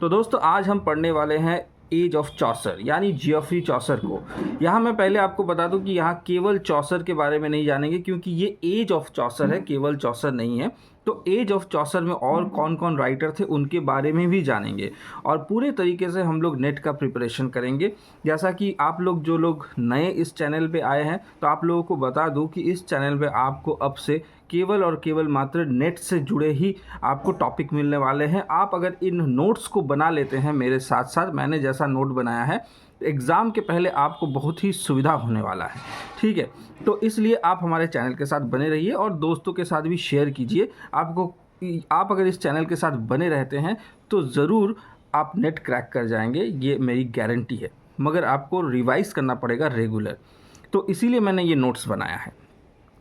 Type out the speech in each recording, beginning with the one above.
तो दोस्तों आज हम पढ़ने वाले हैं एज ऑफ चौसर यानी जियोफ्री चौसर को। यहाँ मैं पहले आपको बता दूं कि यहाँ केवल चौसर के बारे में नहीं जानेंगे, क्योंकि ये एज ऑफ चौसर है, केवल चौसर नहीं है। तो एज ऑफ चौसर में और कौन कौन राइटर थे उनके बारे में भी जानेंगे और पूरे तरीके से हम लोग नेट का प्रिपरेशन करेंगे। जैसा कि आप लोग जो लोग नए इस चैनल पे आए हैं, तो आप लोगों को बता दूं कि इस चैनल पे आपको अब से केवल और केवल मात्र नेट से जुड़े ही आपको टॉपिक मिलने वाले हैं। आप अगर इन नोट्स को बना लेते हैं मेरे साथ साथ, मैंने जैसा नोट बनाया है, एग्ज़ाम के पहले आपको बहुत ही सुविधा होने वाला है। ठीक है, तो इसलिए आप हमारे चैनल के साथ बने रहिए और दोस्तों के साथ भी शेयर कीजिए। आप अगर इस चैनल के साथ बने रहते हैं तो ज़रूर आप नेट क्रैक कर जाएंगे, ये मेरी गारंटी है। मगर आपको रिवाइज़ करना पड़ेगा रेगुलर, तो इसीलिए मैंने ये नोट्स बनाया है।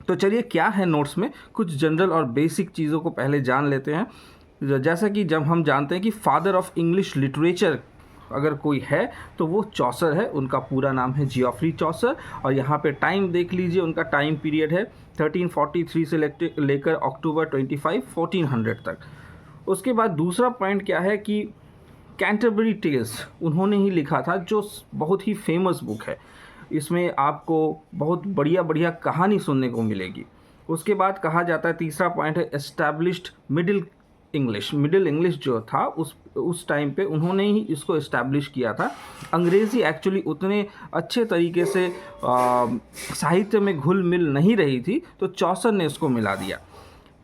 तो चलिए, क्या है नोट्स में, कुछ जनरल और बेसिक चीज़ों को पहले जान लेते हैं। जैसा कि जब हम जानते हैं कि फादर ऑफ इंग्लिश लिटरेचर अगर कोई है तो वो चौसर है। उनका पूरा नाम है जियोफ्री चौसर। और यहाँ पे टाइम देख लीजिए, उनका टाइम पीरियड है 1343 से लेकर अक्टूबर 25 1400 तक। उसके बाद दूसरा पॉइंट क्या है कि कैंटरबरी टेल्स उन्होंने ही लिखा था, जो बहुत ही फेमस बुक है। इसमें आपको बहुत बढ़िया बढ़िया कहानी सुनने को मिलेगी। उसके बाद कहा जाता है, तीसरा पॉइंट है एस्टैब्लिश्ड मिडिल इंग्लिश जो था उस टाइम पे उन्होंने ही इसको इस्टेब्लिश किया था। अंग्रेज़ी एक्चुअली उतने अच्छे तरीके से साहित्य में घुल मिल नहीं रही थी, तो चौसर ने इसको मिला दिया।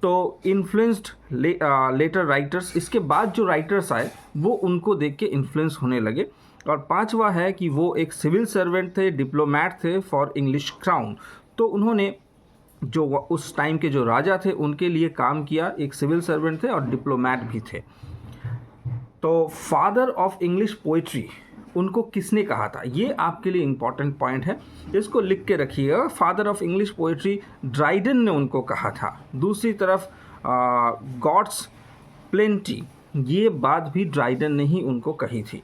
तो इन्फ्लुएंस्ड लेटर राइटर्स, इसके बाद जो राइटर्स आए वो उनको देख के इन्फ्लुएंस होने लगे। और पांचवा है कि वो एक सिविल सर्वेंट थे, डिप्लोमैट थे फॉर इंग्लिश क्राउन। तो उन्होंने जो उस टाइम के जो राजा थे उनके लिए काम किया, एक सिविल सर्वेंट थे और डिप्लोमैट भी थे। तो फादर ऑफ इंग्लिश पोइट्री उनको किसने कहा था, ये आपके लिए इम्पॉर्टेंट पॉइंट है, इसको लिख के रखिएगा। Father of English poetry Dryden ने उनको कहा था। दूसरी तरफ गॉड्स प्लेंटी, ये बात भी ड्राइडन ने ही उनको कही थी।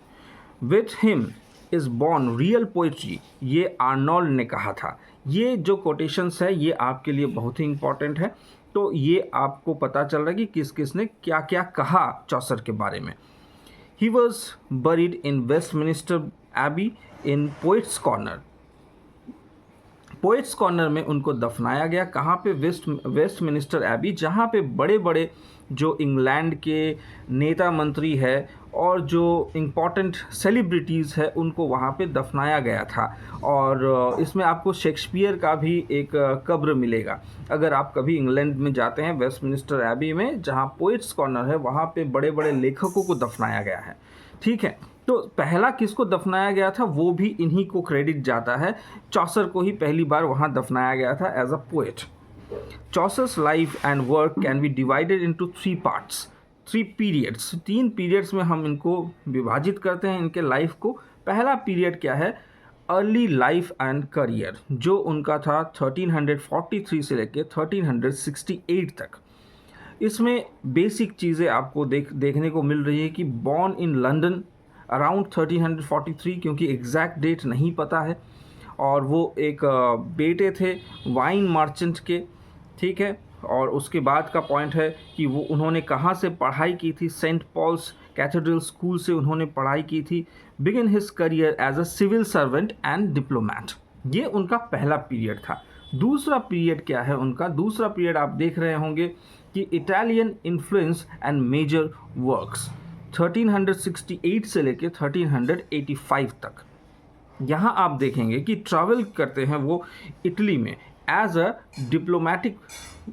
With him is born real poetry, ये आर्नोल्ड ने कहा था। ये जो कोटेशंस है ये आपके लिए बहुत ही इंपॉर्टेंट है। तो ये आपको पता चल रहा है कि किस किस ने क्या क्या कहा चौसर के बारे में। He was buried in Westminster Abbey in Poets Corner. Poets Corner में उनको दफनाया गया। कहाँ पे? वेस्टमिनिस्टर एबी, जहाँ पे बड़े बड़े जो इंग्लैंड के नेता मंत्री है और जो इम्पॉर्टेंट सेलिब्रिटीज़ है उनको वहाँ पे दफनाया गया था। और इसमें आपको शेक्सपियर का भी एक कब्र मिलेगा। अगर आप कभी इंग्लैंड में जाते हैं, वेस्टमिनिस्टर एबी में जहाँ पोइट्स कॉर्नर है वहाँ पे बड़े बड़े लेखकों को दफनाया गया है। ठीक है, तो पहला किसको दफनाया गया था वो भी इन्हीं को क्रेडिट जाता है। चौसर को ही पहली बार वहाँ दफनाया गया था as a poet. Chaucer's life and work can be divided into 3 parts, 3 periods. 3 periods में हम इनको विभाजित करते हैं इनके लाइफ को। पहला पीरियड क्या है? अर्ली लाइफ एंड करियर, जो उनका था 1343 से लेकर 1368 तक। इसमें बेसिक चीज़ें आपको देखने को मिल रही है कि बॉर्न इन लंदन अराउंड 1343, क्योंकि एग्जैक्ट डेट नहीं पता है। और वो एक बेटे थे वाइन मर्चेंट के। ठीक है, और उसके बाद का पॉइंट है कि वो उन्होंने कहाँ से पढ़ाई की थी? सेंट पॉल्स कैथेड्रल स्कूल से उन्होंने पढ़ाई की थी। Begin his career as a civil servant and diplomat, ये उनका पहला पीरियड था। दूसरा पीरियड क्या है उनका? दूसरा पीरियड आप देख रहे होंगे कि Italian influence and major works, 1368 से लेकर 1385 तक। यहाँ आप देखेंगे कि ट्रैवल करते हैं वो इटली में as a diplomatic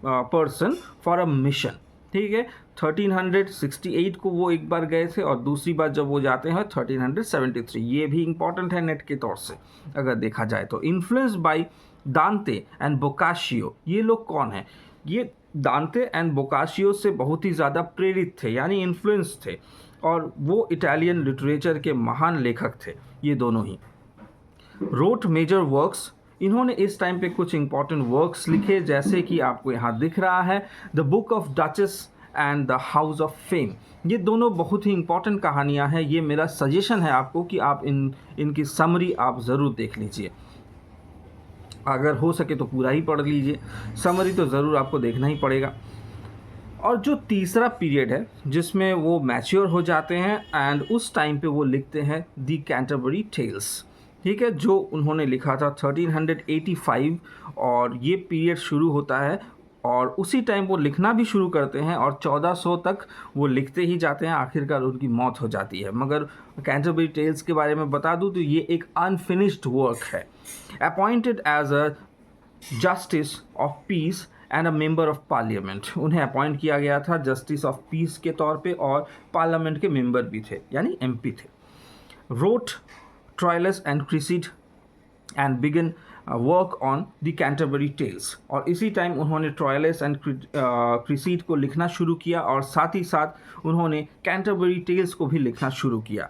person for a mission. ठीक है, 1368 को वो एक बार गए थे और दूसरी बार जब वो जाते हैं 1373। ये भी इंपॉर्टेंट है नेट के तौर से अगर देखा जाए तो। इन्फ्लुएंस बाय दांते एंड बोकाशियो, ये लोग कौन हैं? ये दांते एंड बोकाशियो से बहुत ही ज़्यादा प्रेरित थे, यानी इन्फ्लुएंस थे, और वो इटालियन लिटरेचर के महान लेखक थे ये दोनों ही। रोट मेजर वर्क्स, इन्होंने इस टाइम पे कुछ इंपॉर्टेंट वर्क्स लिखे, जैसे कि आपको यहाँ दिख रहा है the book of duchess and the house of fame. ये दोनों बहुत ही इंपॉर्टेंट कहानियाँ हैं। ये मेरा सजेशन है आपको कि आप इनकी समरी आप ज़रूर देख लीजिए। अगर हो सके तो पूरा ही पढ़ लीजिए, समरी तो ज़रूर आपको देखना ही पड़ेगा। और जो तीसरा पीरियड है जिसमें वो मैच्योर हो जाते हैं एंड उस टाइम पे वो लिखते हैं दी कैंटरबरी टेल्स, ठीक है, जो उन्होंने लिखा था 1385 और ये पीरियड शुरू होता है और उसी टाइम वो लिखना भी शुरू करते हैं और 1400 तक वो लिखते ही जाते हैं, आखिरकार उनकी मौत हो जाती है। मगर कैंटरबरी टेल्स के बारे में बता दूं तो ये एक अनफिनिश्ड वर्क है। Appointed as a justice of peace and a member of parliament, उन्हें अपॉइंट किया गया था जस्टिस ऑफ पीस के तौर पे और पार्लियामेंट के मेंबर भी थे, यानी एमपी थे। Wrote Troilus and Criseyde and begin work on the Canterbury Tales, और इसी टाइम उन्होंने ट्रायलस एंड क्रिसिड को लिखना शुरू किया और साथ ही साथ उन्होंने कैंटरबरी टेल्स को भी लिखना शुरू किया।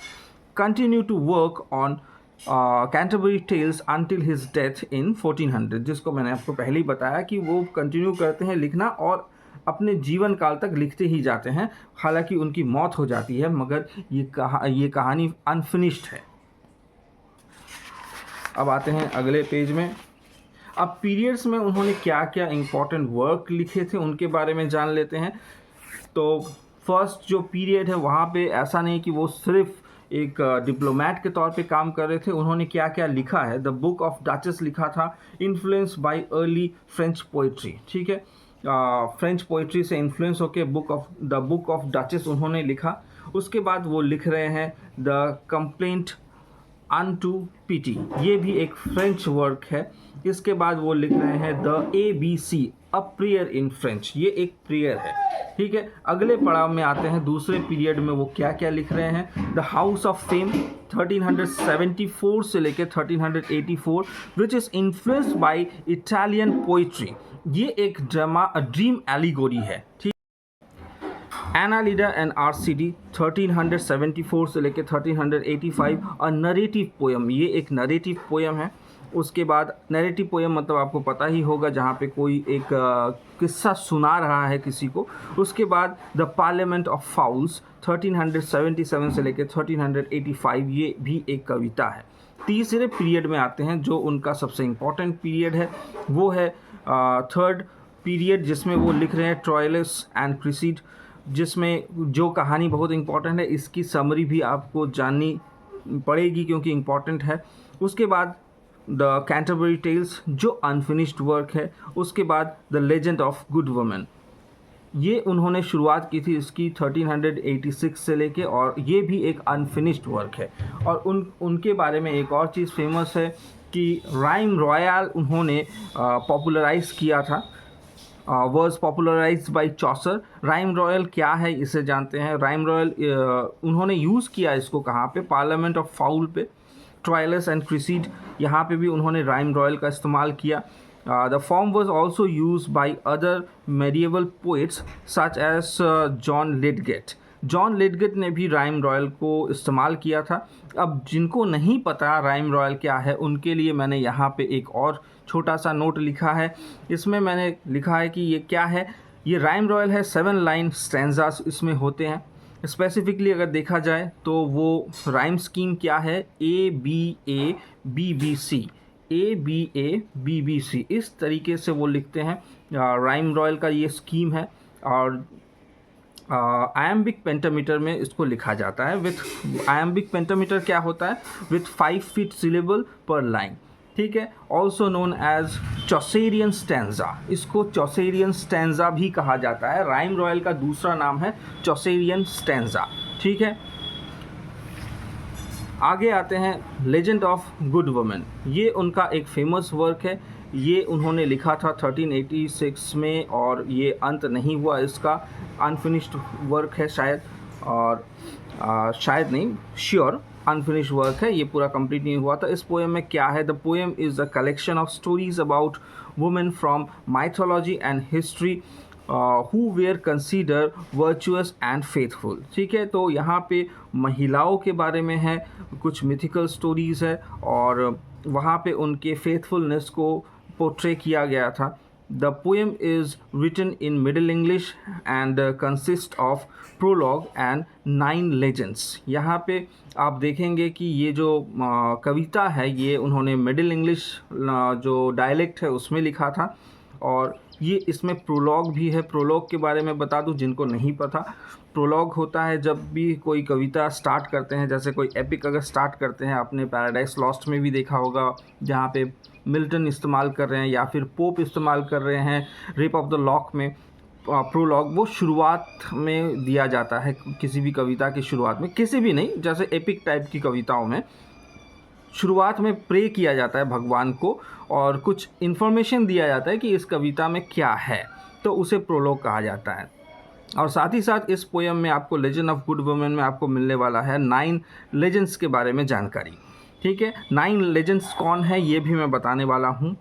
Continue to work on Canterbury Tales until his death in 1400, जिसको मैंने आपको पहले ही बताया कि वो कंटिन्यू करते हैं लिखना और अपने जीवन काल तक लिखते ही जाते हैं, हालांकि उनकी मौत हो जाती है, मगर ये कहानी अनफिनिश्ड है। अब आते हैं अगले पेज में। अब पीरियड्स में उन्होंने क्या क्या इम्पोर्टेंट वर्क लिखे थे उनके बारे में जान लेते हैं। तो फर्स्ट जो पीरियड है वहाँ पे ऐसा नहीं कि वो सिर्फ एक डिप्लोमेट के तौर पे काम कर रहे थे, उन्होंने क्या क्या लिखा है। द बुक ऑफ डचेस लिखा था, influence by early French poetry, ठीक है, फ्रेंच पोइट्री से इन्फ्लुएंस होकर द बुक ऑफ डचेस उन्होंने लिखा। उसके बाद वो लिख रहे हैं द कंप्लेंट अनटू पीटी, ये भी एक फ्रेंच वर्क है। इसके बाद वो लिख रहे हैं the ABC, a prayer in French, ये एक प्रेयर है, ठीक है। अगले पड़ाव में आते हैं दूसरे पीरियड में, वो क्या क्या लिख रहे हैं। द हाउस ऑफ फेम 1374 से लेकर 1384, which is influenced by Italian poetry, ये एक ड्रीम एलिगोरी है, ठीक। एनालिडा एंड आरसीडी 1374 से लेकर 1385, अ नरेटिव पोएम, ये एक नरेटिव पोएम है। उसके बाद नरेटिव पोएम मतलब आपको पता ही होगा जहाँ पे कोई एक किस्सा सुना रहा है किसी को। उसके बाद द पार्लियामेंट ऑफ फाउल्स 1377 से लेकर 1385, ये भी एक कविता है। तीसरे पीरियड में आते हैं जो उनका सबसे इम्पोर्टेंट पीरियड है, वो है थर्ड पीरियड, जिसमें वो लिख रहे हैं ट्रायलस एंड क्रिसिड, जिसमें जो कहानी बहुत इम्पॉर्टेंट है, इसकी समरी भी आपको जाननी पड़ेगी क्योंकि इम्पॉर्टेंट है। उसके बाद द कैंटरबरी टेल्स जो अनफिनिश्ड वर्क है। उसके बाद the legend of good woman, ये उन्होंने शुरुआत की थी इसकी 1386 से लेके, और ये भी एक अनफिनिश्ड वर्क है। और उनके बारे में एक और चीज़ फेमस है कि राइम रॉयल उन्होंने पॉपुलराइज किया था, words popularised by Chaucer. Rhyme royal क्या है इसे जानते हैं। राइम रॉयल उन्होंने यूज़ किया इसको कहाँ पे, पार्लियामेंट ऑफ फाउल पे, ट्रायलस एंड क्रिसिड, यहाँ पे भी उन्होंने राइम रॉयल का इस्तेमाल किया। The form was also use by other medieval poets such as John Lydgate. John Lydgate ने भी राइम रॉयल को इस्तेमाल किया था। अब जिनको नहीं पता राइम रॉयल क्या है उनके लिए मैंने यहाँ पे एक और छोटा सा नोट लिखा है। इसमें मैंने लिखा है कि ये क्या है। ये राइम रॉयल है, 7 लाइन स्टैंजास इसमें होते हैं। स्पेसिफिकली अगर देखा जाए तो वो राइम स्कीम क्या है, ABA BBC, ABA BBC, इस तरीके से वो लिखते हैं। राइम रॉयल का ये स्कीम है और आयम्बिक पेंटामीटर में इसको लिखा जाता है। विथ आयम्बिक पेंटामीटर क्या होता है, विथ 5 फीट सिलेबल पर लाइन, ठीक है। ऑल्सो नोन एज चॉसेरियन स्टैंजा, इसको चॉसेरियन स्टैंजा भी कहा जाता है। राइम रॉयल का दूसरा नाम है चॉसेरियन स्टैंजा, ठीक है। आगे आते हैं लेजेंड ऑफ गुड वुमन, ये उनका एक फेमस वर्क है। ये उन्होंने लिखा था 1386 में और ये अंत नहीं हुआ इसका, अनफिनिश्ड वर्क है शायद, और शायद नहीं, श्योर अनफिनिश्ड वर्क है, ये पूरा कंप्लीट नहीं हुआ था। इस पोएम में क्या है, the poem is a collection of stories about women from mythology and history who were consider virtuous and faithful, ठीक है। तो यहाँ पे महिलाओं के बारे में है, कुछ मिथिकल स्टोरीज़ है और वहाँ पे उनके फेथफुलनेस को पोर्ट्रे किया गया था। The poem is written in Middle English and consist of prologue and 9 legends. यहाँ पे आप देखेंगे कि ये जो कविता है ये उन्होंने मिडिल इंग्लिश जो डायलेक्ट है उसमें लिखा था और ये इसमें प्रोलॉग भी है। प्रोलॉग के बारे में बता दूं जिनको नहीं पता, प्रोलॉग होता है जब भी कोई कविता स्टार्ट करते हैं, जैसे कोई एपिक अगर स्टार्ट करते हैं, आपने पैराडाइज लॉस्ट में भी देखा होगा जहाँ पे मिल्टन इस्तेमाल कर रहे हैं या फिर पोप इस्तेमाल कर रहे हैं रेप ऑफ द लॉक में। प्रोलॉग वो शुरुआत में दिया जाता है किसी भी कविता की शुरुआत में, किसी भी नहीं, जैसे एपिक टाइप की कविताओं में शुरुआत में प्रे किया जाता है भगवान को और कुछ इन्फॉर्मेशन दिया जाता है कि इस कविता में क्या है, तो उसे प्रोलॉग कहा जाता है। और साथ ही साथ इस पोएम में आपको लेजेंड ऑफ गुड वुमेन में आपको मिलने वाला है 9 लेजेंड्स के बारे में जानकारी। ठीक है, 9 लेजेंड्स कौन है ये भी मैं बताने वाला हूँ।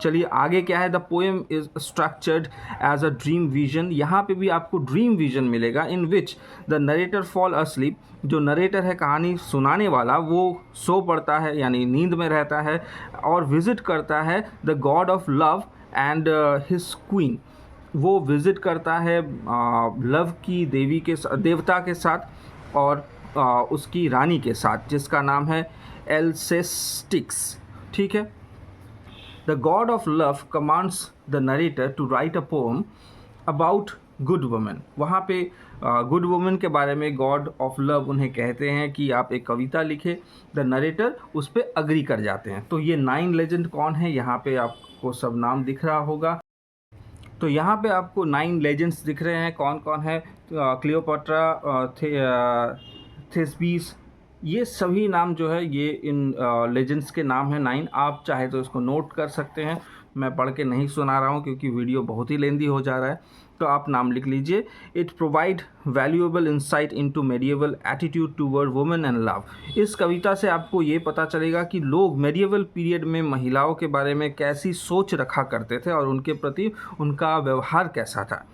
चलिए आगे क्या है। The poem is structured as a dream vision. यहाँ पे भी आपको ड्रीम विजन मिलेगा in which the narrator fall asleep. जो नरेटर है, कहानी सुनाने वाला, वो सो पड़ता है यानी नींद में रहता है और विज़िट करता है the god of love and his queen. वो विज़िट करता है लव की देवता के साथ और उसकी रानी के साथ जिसका नाम है एल्सेस्टिक्स। ठीक है, the god of love commands the narrator to write a poem about good women. वहाँ पे गुड वुमेन के बारे में गॉड ऑफ लव उन्हें कहते हैं कि आप एक कविता लिखे। द नरेटर उस पर अग्री कर जाते हैं। तो ये 9 लेजेंड कौन है, यहाँ पे आपको सब नाम दिख रहा होगा। तो यहाँ पे आपको 9 लेजेंड्स दिख रहे हैं, कौन कौन है। क्लियोपाट्रा, थेस्बीस, ये सभी नाम जो है ये इन लेजेंड्स के नाम हैं 9। आप चाहे तो इसको नोट कर सकते हैं, मैं पढ़ के नहीं सुना रहा हूँ क्योंकि वीडियो बहुत ही लेंदी हो जा रहा है, तो आप नाम लिख लीजिए। It provide valuable insight into medieval attitude toward women and love. इस कविता से आपको ये पता चलेगा कि लोग मेडिएवल पीरियड में महिलाओं के बारे में कैसी सोच रखा करते थे और उनके प्रति उनका व्यवहार कैसा था।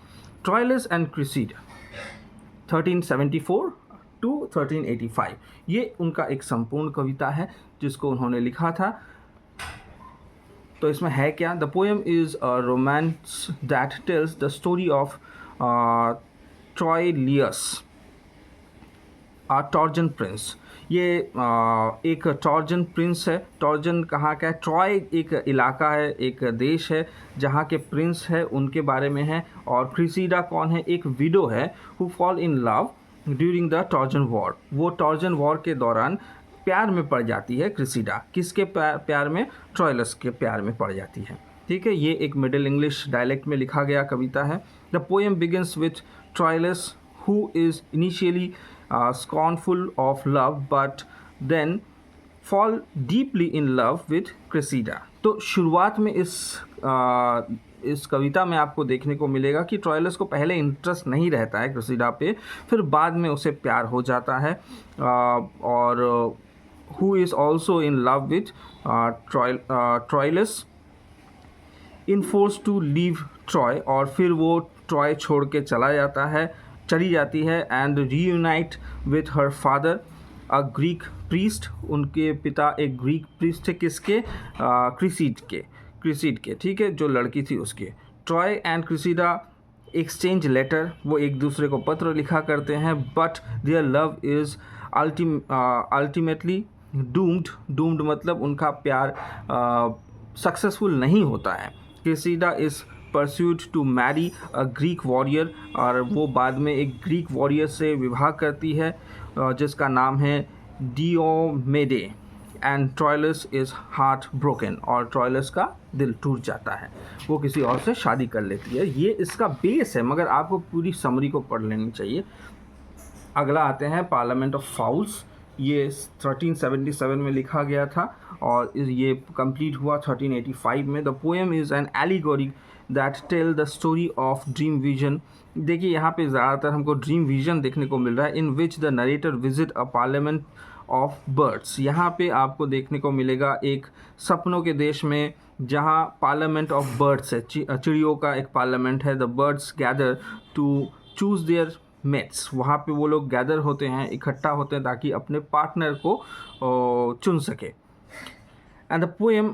ट्रायलस एंड क्रिसीडा 1374 टू 1385, ये उनका एक संपूर्ण कविता है जिसको उन्होंने लिखा था। तो इसमें है क्या। The poem is a romance that tells the story of Troilus Trojan prince. ये एक टॉर्जन प्रिंस है। टॉर्जन कहाँ का है, ट्रॉय एक इलाका है, एक देश है जहाँ के प्रिंस है उनके बारे में है। और क्रिसीडा कौन है, एक विडो है who fall in love during the torsion war. वो टॉर्जन वॉर के दौरान प्यार में पड़ जाती है क्रिसीडा। किसके प्यार में, ट्रॉयलस के प्यार में पड़ जाती है। ठीक है, ये एक मिडिल इंग्लिश डायलेक्ट में लिखा गया कविता है। The poem begins with Troilus who is initially scornful of love but then fall deeply in love with Cressida। तो शुरुआत में इस कविता में आपको देखने को मिलेगा कि ट्रॉयलस को पहले इंटरेस्ट नहीं रहता है क्रेसिडा पे, फिर बाद में उसे प्यार हो जाता है। और who is also in love with Troilus in force to leave Troy. और फिर वो ट्रॉय छोड़ के चली जाती है and reunite with her father a Greek priest. उनके पिता एक ग्रीक प्रीस्ट थे, किसके, क्रिसीड के। ठीक है, जो लड़की थी उसके। Troy and Criseyde exchange letter, वो एक दूसरे को पत्र लिखा करते हैं। But their love is ultimately doomed मतलब उनका प्यार सक्सेसफुल नहीं होता है। Criseyde is pursued to marry a Greek warrior, और वो बाद में एक ग्रीक वॉरियर से विवाह करती है जिसका नाम है Diomede. And Troilus is heartbroken, और ट्रॉयलस का दिल टूट जाता है, वो किसी और से शादी कर लेती है। ये इसका बेस है, मगर आपको पूरी समरी को पढ़ लेनी चाहिए। अगला आते हैं पार्लियामेंट ऑफ फाउल्स। ये 1377 में लिखा गया था और ये कंप्लीट हुआ 1385 में। The poem is an allegory that tell the story of dream vision. देखिए यहाँ पे ज़्यादातर हमको ड्रीम विजन देखने को मिल रहा है। In which the narrator visit a parliament of birds. यहाँ पे आपको देखने को मिलेगा एक सपनों के देश में जहाँ पार्लियामेंट ऑफ बर्ड्स है, चिड़ियों का एक पार्लियामेंट है। The birds gather to choose their mates. वहाँ पे वो लोग गैदर होते हैं, इकट्ठा होते हैं ताकि अपने पार्टनर को चुन सके। And the poem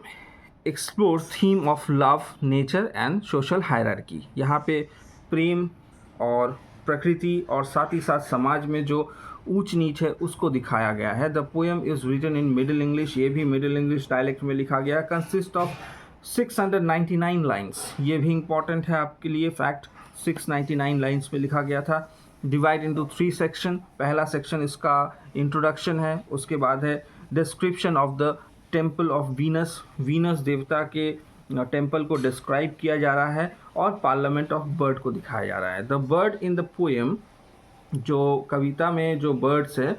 explore theme of love, nature and social hierarchy. यहाँ पे प्रेम और प्रकृति और साथ ही साथ समाज में जो ऊंच नीच है उसको दिखाया गया है। The poem is written in Middle English, ये भी मिडिल इंग्लिश डायलेक्ट में लिखा गया है। कंसिस्ट ऑफ 699 लाइन्स, ये भी इम्पॉर्टेंट है आपके लिए फैक्ट। 699 लाइन्स में लिखा गया था। Divide into 3 section. पहला सेक्शन इसका इंट्रोडक्शन है, उसके बाद है description of the temple of Venus, Venus देवता के टेम्पल को डिस्क्राइब किया जा रहा है, और पार्लियामेंट ऑफ बर्ड को दिखाया जा रहा है। The bird in the poem, जो कविता में जो बर्ड्स है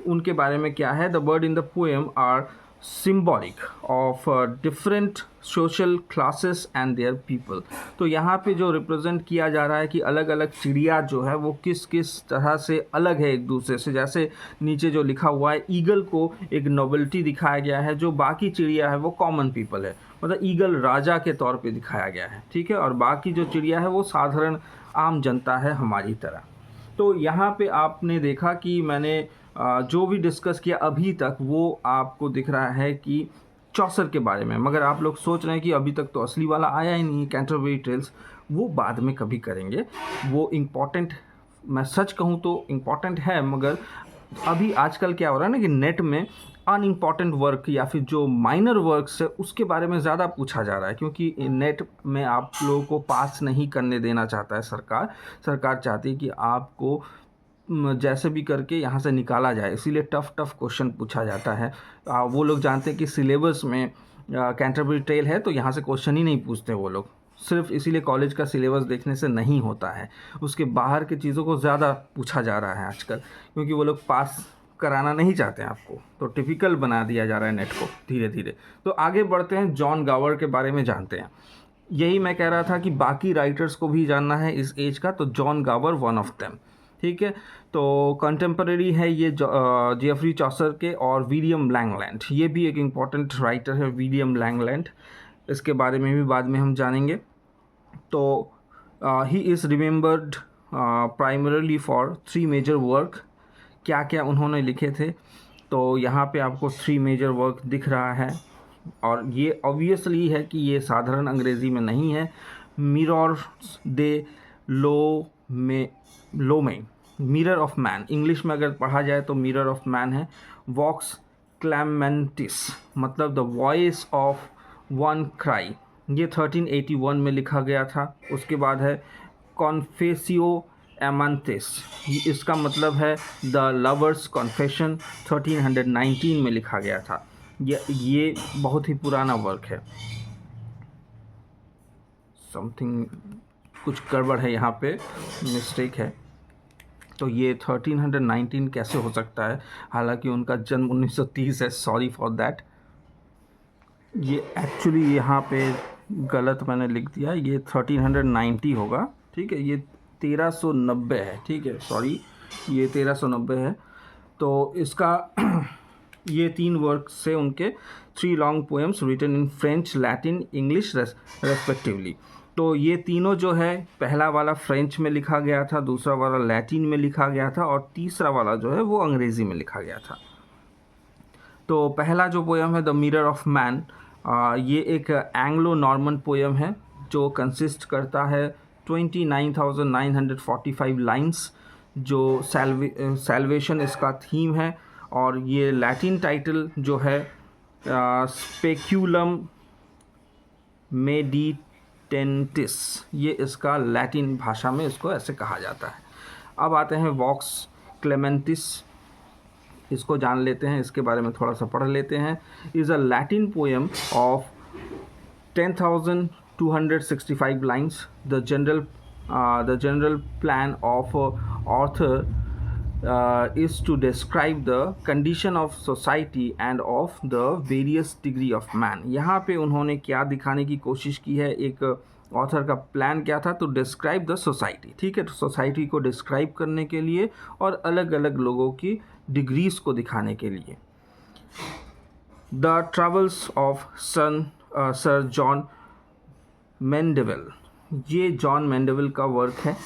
उनके बारे में क्या है। The bird in the poem are symbolic of different social classes and their people. तो यहाँ पे जो रिप्रेजेंट किया जा रहा है कि अलग अलग चिड़िया जो है वो किस किस तरह से अलग है एक दूसरे से। जैसे नीचे जो लिखा हुआ है, ईगल को एक नोबेलिटी दिखाया गया है, जो बाकी चिड़िया है वो कॉमन पीपल है, मतलब ईगल राजा के तौर पे दिखाया गया है, ठीक है, और बाकी जो चिड़िया है वो साधारण आम जनता है हमारी तरह। तो यहाँ पे आपने देखा कि मैंने जो भी डिस्कस किया अभी तक वो आपको दिख रहा है कि चौसर के बारे में, मगर आप लोग सोच रहे हैं कि अभी तक तो असली वाला आया ही नहीं, कैंटरबरी टेल्स, वो बाद में कभी करेंगे। वो इम्पॉर्टेंट, मैं सच कहूँ तो इम्पॉर्टेंट है, मगर अभी आजकल क्या हो रहा है ना कि नेट में अनइम्पॉर्टेंट वर्क या फिर जो माइनर वर्क्स है उसके बारे में ज़्यादा पूछा जा रहा है, क्योंकि नेट में आप लोगों को पास नहीं करने देना चाहता है सरकार। सरकार चाहती है कि आपको जैसे भी करके यहाँ से निकाला जाए, इसीलिए टफ़ क्वेश्चन पूछा जाता है। वो लोग जानते हैं कि सिलेबस में कैंटरबरी टेल है तो यहाँ से क्वेश्चन ही नहीं पूछते वो लोग, सिर्फ इसीलिए कॉलेज का सिलेबस देखने से नहीं होता है, उसके बाहर की चीज़ों को ज़्यादा पूछा जा रहा है आजकल, क्योंकि वो लोग पास कराना नहीं चाहते हैं आपको, तो टिपिकल बना दिया जा रहा है नेट को धीरे धीरे। तो आगे बढ़ते हैं, जॉन गावर के बारे में जानते हैं। यही मैं कह रहा था कि बाकी राइटर्स को भी जानना है इस एज का, तो जॉन गावर वन ऑफ देम, ठीक है। तो कंटेम्परेरी है ये जेफरी चॉसर के, और विलियम लैंगलैंड, ये भी एक इम्पॉर्टेंट राइटर है विलियम लैंगलैंड, इसके बारे में भी बाद में हम जानेंगे। तो he is remembered primarily for 3 major work. क्या क्या उन्होंने लिखे थे, तो यहाँ पे आपको 3 मेजर वर्क दिख रहा है, और ये ऑब्वियसली है कि ये साधारण अंग्रेज़ी में नहीं है। Mirrors they लोमे, mirror of man, English में अगर पढ़ा जाए तो मिरर ऑफ मैन है। वॉक्स क्लैमेंटिस, मतलब the voice of one cry, ये 1381 में लिखा गया था। उसके बाद है कॉन्फेसियो एमांथिस, इसका मतलब है द लवर्स कॉन्फेशन, 1319 में लिखा गया था। ये बहुत ही पुराना वर्क है। समथिंग कुछ गड़बड़ है यहाँ पे, मिस्टेक है, तो ये 1319 कैसे हो सकता है, हालांकि उनका जन्म 1930 है, सॉरी फॉर दैट। ये एक्चुअली यहाँ पे गलत मैंने लिख दिया, ये 1390 होगा, ठीक है, ये 1390 है, ठीक है, सॉरी, ये 1390 है। तो इसका ये 3 वर्क से उनके 3 long poems written in French, Latin, English respectively. तो ये तीनों जो है, पहला वाला फ्रेंच में लिखा गया था, दूसरा वाला लैटिन में लिखा गया था, और तीसरा वाला जो है वो अंग्रेज़ी में लिखा गया था। तो पहला जो पोएम है द मिरर ऑफ मैन, ये एक एंग्लो नॉर्मन पोएम है जो कंसिस्ट करता है 29,945 लाइन्स, जो सैल्वेशन इसका थीम है, और ये लैटिन टाइटल जो है स्पेक्यूलम मेडिटेंटिस, ये इसका लैटिन भाषा में इसको ऐसे कहा जाता है। अब आते हैं वॉक्स क्लेमेंटिस, इसको जान लेते हैं, इसके बारे में थोड़ा सा पढ़ लेते हैं। Is a Latin poem of 10,265 lines. The general plan of author is to describe the condition of society and of the various degree of man। यहाँ पे उन्होंने क्या दिखाने की कोशिश की है, एक ऑथर का प्लान क्या था, तो डिस्क्राइब द सोसाइटी, ठीक है, तो सोसाइटी को डिस्क्राइब करने के लिए और अलग अलग लोगों की डिग्रीज को दिखाने के लिए। The travels of Sir John Mandeville, ये जॉन मैंडेविल का वर्क है,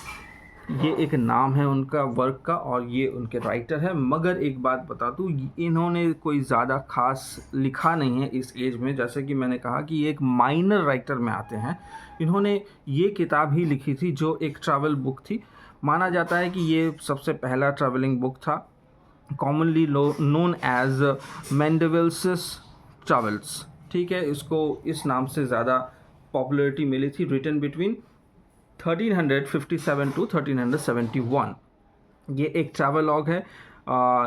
ये एक नाम है उनका वर्क का, और ये उनके राइटर है। मगर एक बात बता दूँ, इन्होंने कोई ज़्यादा खास लिखा नहीं है इस एज में, जैसे कि मैंने कहा कि ये एक माइनर राइटर में आते हैं। इन्होंने ये किताब ही लिखी थी जो एक ट्रैवल बुक थी, माना जाता है कि ये सबसे पहला ट्रैवलिंग बुक था, कॉमनली नोन एज मैंडेविल्स ट्रैवल्स, ठीक है, इसको इस नाम से ज़्यादा पॉपुलैरिटी मिली थी। Written between 1357 to 1371। ये एक ट्रैवलॉग है।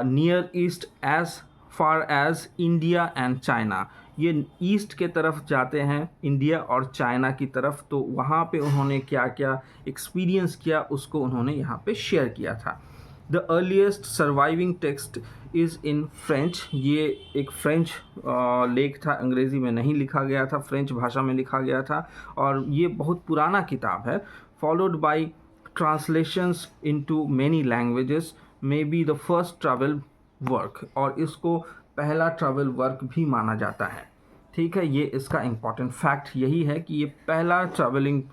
Near east as far as India and China, ये ईस्ट के तरफ जाते हैं, इंडिया और चाइना की तरफ, तो वहाँ पे उन्होंने क्या क्या एक्सपीरियंस किया उसको उन्होंने यहाँ पे शेयर किया था। The earliest surviving text is in French, ये एक फ्रेंच लेख था, अंग्रेज़ी में नहीं लिखा गया था, फ्रेंच भाषा में लिखा गया था, और ये बहुत पुराना किताब है। Followed by translations into many languages, may be the first travel work, और इसको पहला ट्रैवल वर्क भी माना जाता है। ठीक है, ये इसका इम्पॉर्टेंट फैक्ट यही है कि ये पहला ट्रैवलिंग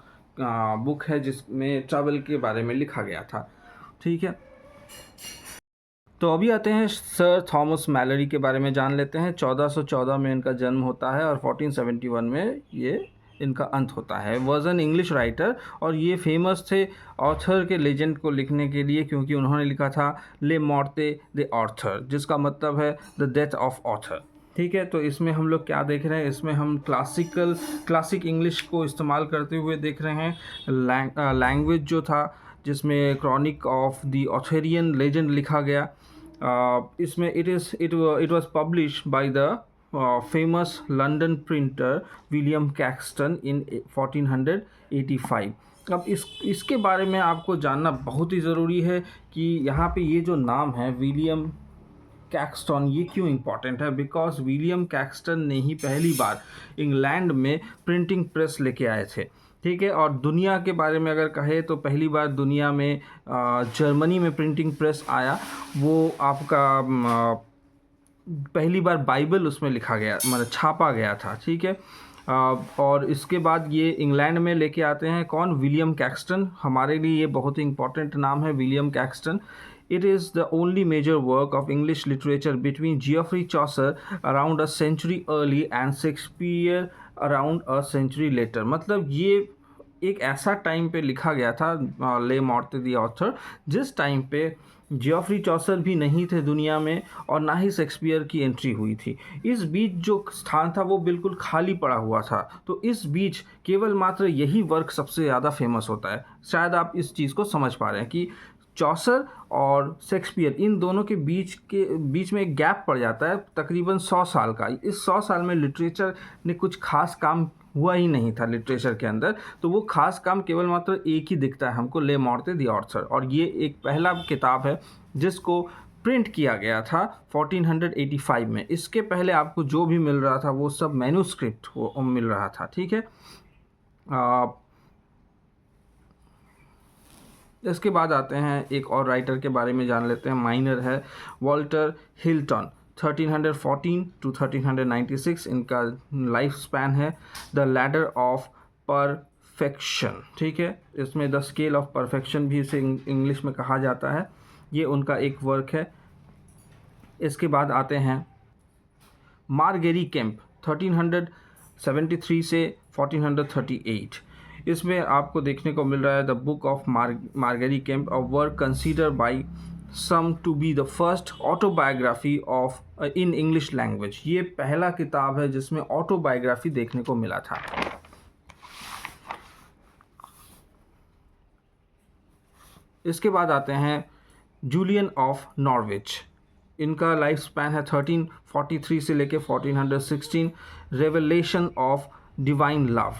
बुक है जिसमें ट्रैवल के बारे में लिखा गया था। ठीक है, तो अभी आते हैं सर थॉमस मैलोरी के बारे में जान लेते हैं। 1414 में इनका जन्म होता है और 1471 में ये इनका अंत होता है। वर्जन इंग्लिश राइटर, और ये फेमस थे ऑथर के लेजेंड को लिखने के लिए, क्योंकि उन्होंने लिखा था ले मॉर्टे द ऑथर, जिसका मतलब है द डेथ ऑफ ऑथर। ठीक है, तो इसमें हम लोग क्या देख रहे हैं, इसमें हम क्लासिक इंग्लिश को इस्तेमाल करते हुए देख रहे हैं। लैंग्वेज जो था जिसमें chronicle of the Arthurian legend लिखा गया। इसमें it was publish by the famous London printer William Caxton in 1485। अब इसके बारे में आपको जानना बहुत ही ज़रूरी है कि यहाँ पे ये जो नाम है विलियम कैक्सटन, ये क्यों इम्पॉर्टेंट है। बिकॉज विलियम कैक्सटन ने ही पहली बार इंग्लैंड में प्रिंटिंग प्रेस लेके आए थे। ठीक है, और दुनिया के बारे में अगर कहे तो पहली बार दुनिया में जर्मनी में प्रिंटिंग प्रेस आया। वो आपका पहली बार बाइबल उसमें लिखा गया, मतलब छापा गया था। ठीक है, और इसके बाद ये इंग्लैंड में लेके आते हैं कौन, विलियम कैक्सटन। हमारे लिए ये बहुत ही इंपॉर्टेंट नाम है William Caxton. It is the only major work of English literature between Geoffrey Chaucer around a century early and Shakespeare around a century later। मतलब ये एक ऐसा टाइम पे लिखा गया था, ले मॉर्टे द ऑथर, जिस टाइम पे जियोफ्री चौसर भी नहीं थे दुनिया में और ना ही शेक्सपियर की एंट्री हुई थी। इस बीच जो स्थान था वो बिल्कुल खाली पड़ा हुआ था, तो इस बीच केवल मात्र यही वर्क सबसे ज़्यादा फेमस होता है। शायद आप इस चीज़ को समझ पा रहे हैं कि चौसर और शेक्सपियर, इन दोनों के बीच में एक गैप पड़ जाता है तकरीबन 100 साल का। इस 100 साल में लिटरेचर ने कुछ खास काम हुआ ही नहीं था लिटरेचर के अंदर, तो वो खास काम केवल मात्र एक ही दिखता है हमको, ले मॉर्टे द ऑथर। और ये एक पहला किताब है जिसको प्रिंट किया गया था 1485 में। इसके पहले आपको जो भी मिल रहा था वो सब मैन्युस्क्रिप्ट मिल रहा था। ठीक है, इसके बाद आते हैं एक और राइटर के बारे में जान लेते हैं। माइनर है वॉल्टर हिल्टन, 1314 टू 1396 इनका लाइफ स्पैन है। द लैडर ऑफ परफेक्शन, ठीक है, इसमें द स्केल ऑफ परफेक्शन भी इसे इंग्लिश में कहा जाता है। ये उनका एक वर्क है। इसके बाद आते हैं मार्गेरी केम्प, 1373 से 1438। इसमें आपको देखने को मिल रहा है the book of Margery Kempe, a work consider by some to be the first autobiography of in English language. ये पहला किताब है जिसमें ऑटोबायोग्राफी देखने को मिला था। इसके बाद आते हैं जूलियन ऑफ नॉर्विच। इनका लाइफ स्पैन है 1343 से लेके 1416। Revelation of divine love,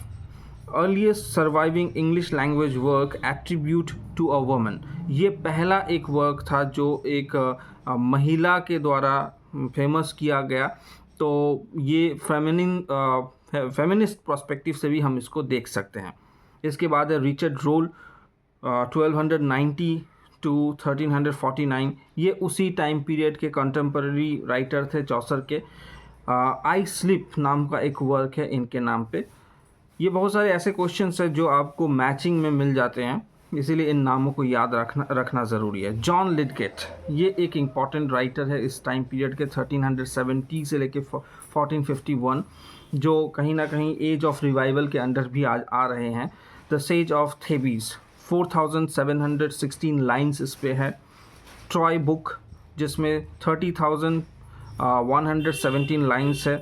earliest surviving English language work attribute to a woman. ये पहला एक वर्क था जो एक महिला के द्वारा फेमस किया गया। तो ये फेमिनिस्ट पर्सपेक्टिव से भी हम इसको देख सकते हैं। इसके बाद है रिचर्ड रोल, 1290 टू 1349। ये उसी टाइम पीरियड के कंटेम्पररी राइटर थे चौसर के। आई स्लिप नाम का एक वर्क है इनके नाम पे। ये बहुत सारे ऐसे क्वेश्चंस हैं जो आपको मैचिंग में मिल जाते हैं, इसीलिए इन नामों को याद रखना ज़रूरी है। जॉन लिडगेट, ये एक इम्पॉर्टेंट राइटर है इस टाइम पीरियड के, 1370 से लेके 1451, जो कहीं ना कहीं एज ऑफ रिवाइवल के अंडर भी आ रहे हैं। द सेज ऑफ थेबीज, 4716 लाइन्स इस पे है। ट्रॉय बुक जिसमें 30,117 लाइन्स है।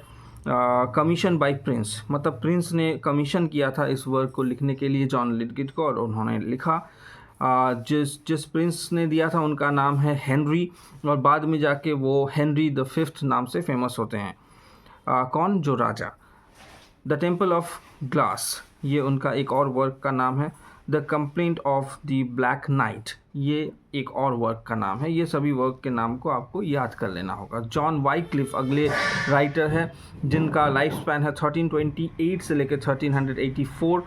कमीशन बाय प्रिंस, मतलब प्रिंस ने कमीशन किया था इस वर्क को लिखने के लिए जॉन लिडगिट को, और उन्होंने लिखा। जिस प्रिंस ने दिया था उनका नाम है हेनरी, और बाद में जाके वो हेनरी द फिफ्थ नाम से फेमस होते हैं। कौन? जो राजा। द टेम्पल ऑफ ग्लास, ये उनका एक और वर्क का नाम है। The complaint of the black night, ये एक और वर्क का नाम है। ये सभी वर्क के नाम को आपको याद कर लेना होगा। जॉन वाइक्लिफ अगले राइटर है जिनका लाइफ स्पैन है 1328 से लेकर 1384।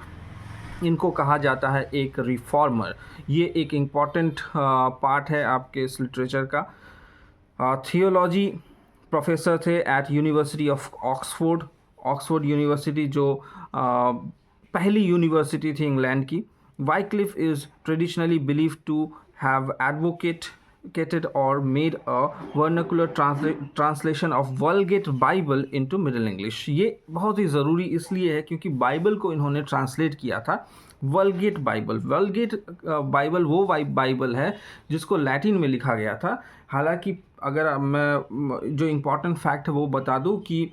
इनको कहा जाता है एक रिफॉर्मर। ये एक इम्पॉर्टेंट पार्ट है आपके इस लिटरेचर का। थियोलॉजी प्रोफेसर थे at university of Oxford. Oxford university जो पहली यूनिवर्सिटी थी इंग्लैंड की। Wycliffe is traditionally believed to have advocated or made a vernacular translation of Vulgate Bible into Middle English। ये बहुत ही ज़रूरी इसलिए है क्योंकि बाइबल को इन्होंने ट्रांसलेट किया था वल्गेट बाइबल। वल्गेट बाइबल वो बाइबल है जिसको लैटिन में लिखा गया था। हालांकि अगर मैं जो इम्पोर्टेंट फैक्ट है वो बता दूं कि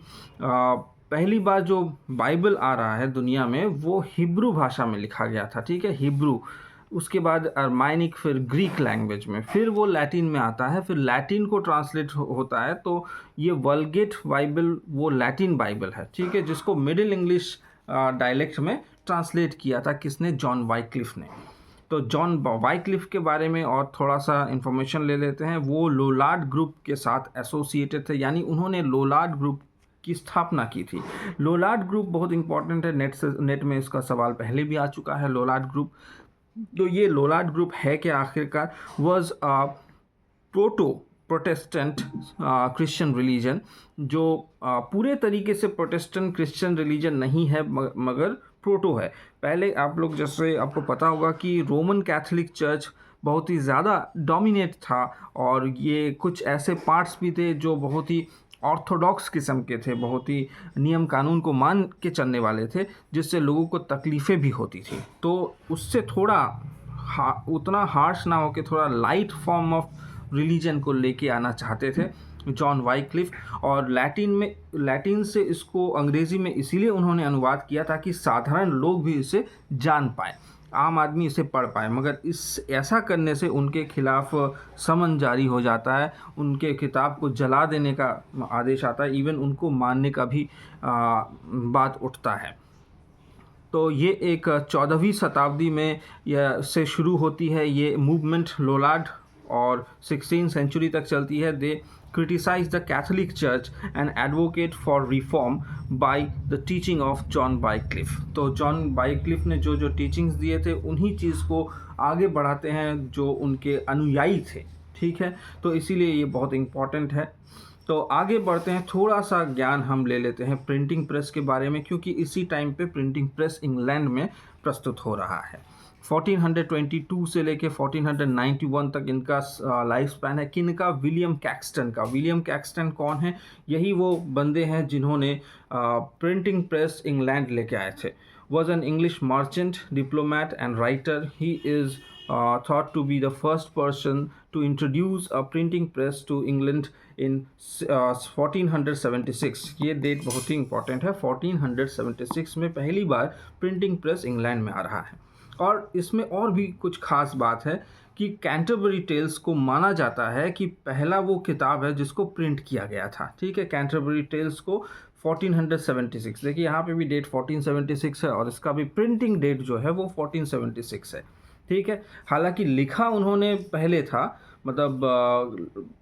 पहली बार जो बाइबल आ रहा है दुनिया में वो हिब्रू भाषा में लिखा गया था, ठीक है, हिब्रू। उसके बाद अरमाइनिक, फिर ग्रीक लैंग्वेज में, फिर वो लैटिन में आता है, फिर लैटिन को ट्रांसलेट होता है। तो ये वल्गेट बाइबल वो लैटिन बाइबल है, ठीक है, जिसको मिडिल इंग्लिश डायलेक्ट में ट्रांसलेट किया था किसने? जॉन वाइक्लिफ ने। तो जॉन वाइक्लिफ के बारे में और थोड़ा सा इन्फॉर्मेशन ले लेते हैं। वो लोलार्ड ग्रुप के साथ एसोसिएटेड थे, यानी उन्होंने लोलार्ड ग्रुप की स्थापना की थी। लोलार्ड ग्रुप बहुत इंपॉर्टेंट है, नेट में इसका सवाल पहले भी आ चुका है। लोलार्ड ग्रुप, तो ये लोलार्ड ग्रुप है कि आखिरकार was proto Protestant Christian religion, जो पूरे तरीके से प्रोटेस्टेंट क्रिश्चियन रिलीजन नहीं है मगर प्रोटो है। पहले आप लोग, जैसे आपको पता होगा कि रोमन कैथोलिक चर्च बहुत ही ज़्यादा डोमिनेट था, और ये कुछ ऐसे पार्ट्स भी थे जो बहुत ही ऑर्थोडॉक्स किस्म के थे, बहुत ही नियम कानून को मान के चलने वाले थे, जिससे लोगों को तकलीफ़ें भी होती थी। तो उससे थोड़ा उतना हार्श ना हो के थोड़ा लाइट फॉर्म ऑफ रिलीजन को लेके आना चाहते थे जॉन वाइक्लिफ। और लैटिन से इसको अंग्रेज़ी में इसीलिए उन्होंने अनुवाद किया ताकि साधारण लोग भी इसे जान पाए, आम आदमी इसे पढ़ पाए। मगर ऐसा करने से उनके खिलाफ समन जारी हो जाता है, उनके किताब को जला देने का आदेश आता है, इवन उनको मारने का भी बात उठता है। तो ये एक 14वीं शताब्दी में यह से शुरू होती है ये मूवमेंट लोलार्ड, और 16th सेंचुरी तक चलती है। दे criticize the Catholic Church and advocate for reform by the teaching of John Wycliffe। तो जॉन वाइक्लिफ ने जो टीचिंग्स दिए थे उन्हीं चीज़ को आगे बढ़ाते हैं जो उनके अनुयायी थे, ठीक है। तो इसीलिए ये बहुत इम्पॉर्टेंट है। तो आगे बढ़ते हैं, थोड़ा सा ज्ञान हम ले लेते हैं प्रिंटिंग प्रेस के बारे में, क्योंकि इसी टाइम पे प्रिंटिंग प्रेस इंग्लैंड में प्रस्तुत हो रहा है। 1422 से लेके 1491 तक इनका लाइफ स्पैन है। किनका? विलियम कैक्सटन का। विलियम कैक्सटन कौन है? यही वो बंदे हैं जिन्होंने प्रिंटिंग प्रेस इंग्लैंड लेके आए थे। Was an English merchant, diplomat and writer. He is thought to be the first person to introduce a printing press to England in 1476। ये डेट बहुत ही इंपॉर्टेंट है। 1476 में पहली बार प्रिंटिंग प्रेस इंग्लैंड में आ रहा है। और इसमें और भी कुछ खास बात है कि कैंटरबरी टेल्स को माना जाता है कि पहला वो किताब है जिसको प्रिंट किया गया था, ठीक है। कैंटरबरी टेल्स को 1476, देखिए यहाँ पे भी डेट 1476 है, और इसका भी प्रिंटिंग डेट जो है वो 1476 है, ठीक है। हालांकि लिखा उन्होंने पहले था, मतलब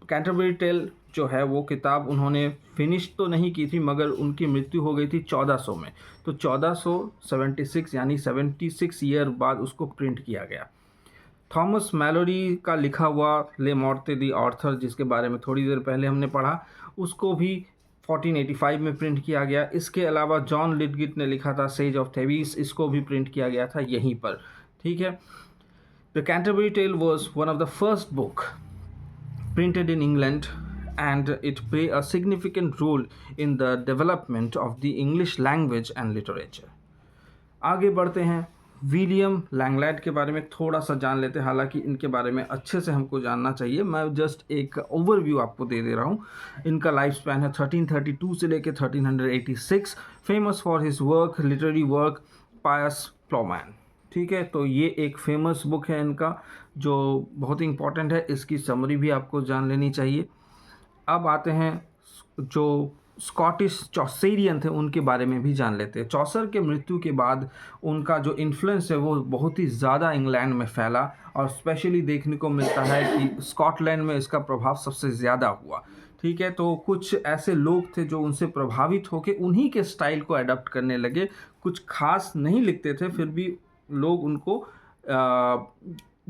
कैंटरबरी टेल जो है वो किताब उन्होंने फिनिश तो नहीं की थी, मगर उनकी मृत्यु हो गई थी 1400 में। तो 1476 यानी 76 ईयर बाद उसको प्रिंट किया गया। थॉमस मैलोरी का लिखा हुआ ले मॉर्टे दी ऑर्थर, जिसके बारे में थोड़ी देर पहले हमने पढ़ा, उसको भी 1485 में प्रिंट किया गया। इसके अलावा जॉन लिडगिट ने लिखा था सेज ऑफ थेबीस, इसको भी प्रिंट किया गया था यहीं पर, ठीक है। The Canterbury Tale was one of the first book printed in England, and it played a significant role in the development of the English language and literature। आगे बढ़ते हैं, विलियम लैंगलैंड के बारे में थोड़ा सा जान लेते हैं, हालांकि इनके बारे में अच्छे से हमको जानना चाहिए, मैं जस्ट एक ओवरव्यू आपको दे दे रहा हूँ। इनका लाइफ स्पैन है 1332 से लेकर 1386। Famous for his work, literary work Piers Plowman. ठीक है, तो ये एक फेमस बुक है इनका जो बहुत ही इंपॉर्टेंट है, इसकी समरी भी आपको जान लेनी चाहिए। अब आते हैं जो स्कॉटिश चॉसरियन थे उनके बारे में भी जान लेते हैं। चॉसर के मृत्यु के बाद उनका जो इन्फ्लुएंस है वो बहुत ही ज़्यादा इंग्लैंड में फैला, और स्पेशली देखने को मिलता है कि स्कॉटलैंड में इसका प्रभाव सबसे ज़्यादा हुआ। ठीक है, तो कुछ ऐसे लोग थे जो उनसे प्रभावित होकर उन्हीं के स्टाइल को अडॉप्ट करने लगे। कुछ खास नहीं लिखते थे, फिर भी लोग उनको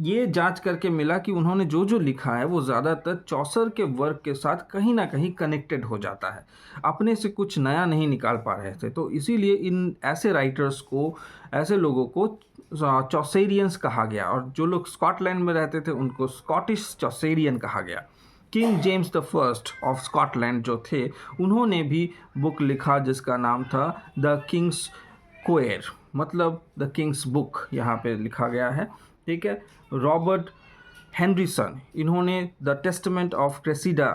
ये जांच करके मिला कि उन्होंने जो जो लिखा है वो ज़्यादातर चॉसर के वर्क के साथ कहीं ना कहीं कनेक्टेड हो जाता है, अपने से कुछ नया नहीं निकाल पा रहे थे। तो इसीलिए इन ऐसे राइटर्स को, ऐसे लोगों को चॉसरियंस कहा गया, और जो लोग स्कॉटलैंड में रहते थे उनको स्कॉटिश चॉसरियन कहा गया। King James the first of Scotland जो थे, उन्होंने भी बुक लिखा जिसका नाम था द किंग्स क्वेयर, मतलब द किंग्स बुक यहाँ पे लिखा गया है। ठीक है, रॉबर्ट हेनरिसन, इन्होंने द टेस्टामेंट ऑफ क्रेसिडा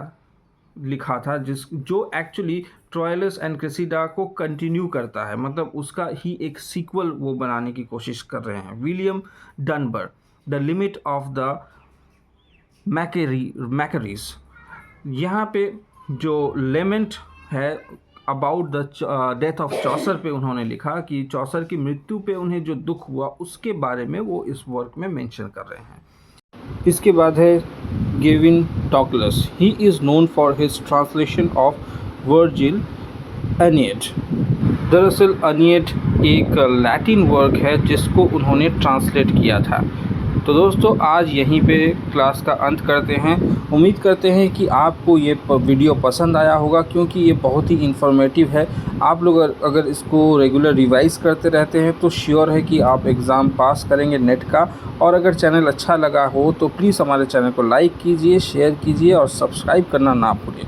लिखा था, जो एक्चुअली ट्रोइलस एंड क्रेसिडा को कंटिन्यू करता है, मतलब उसका ही एक सीक्वल वो बनाने की कोशिश कर रहे हैं। William Dunbar, the lament of the makaris, यहाँ पे जो लेमेंट है about the death of Chaucer पे उन्होंने लिखा कि चॉसर की मृत्यु पे उन्हें जो दुख हुआ उसके बारे में वो इस वर्क में मेंशन कर रहे हैं। इसके बाद है Gavin Douglas, he is known for his translation of Virgil Aeneid. दरअसल एनियड एक लैटिन वर्क है जिसको उन्होंने ट्रांसलेट किया था। तो दोस्तों आज यहीं पे क्लास का अंत करते हैं। उम्मीद करते हैं कि आपको ये वीडियो पसंद आया होगा, क्योंकि ये बहुत ही इन्फॉर्मेटिव है। आप लोग अगर इसको रेगुलर रिवाइज़ करते रहते हैं तो श्योर है कि आप एग्ज़ाम पास करेंगे नेट का। और अगर चैनल अच्छा लगा हो तो प्लीज़ हमारे चैनल को लाइक कीजिए, शेयर कीजिए और सब्सक्राइब करना ना भूलें।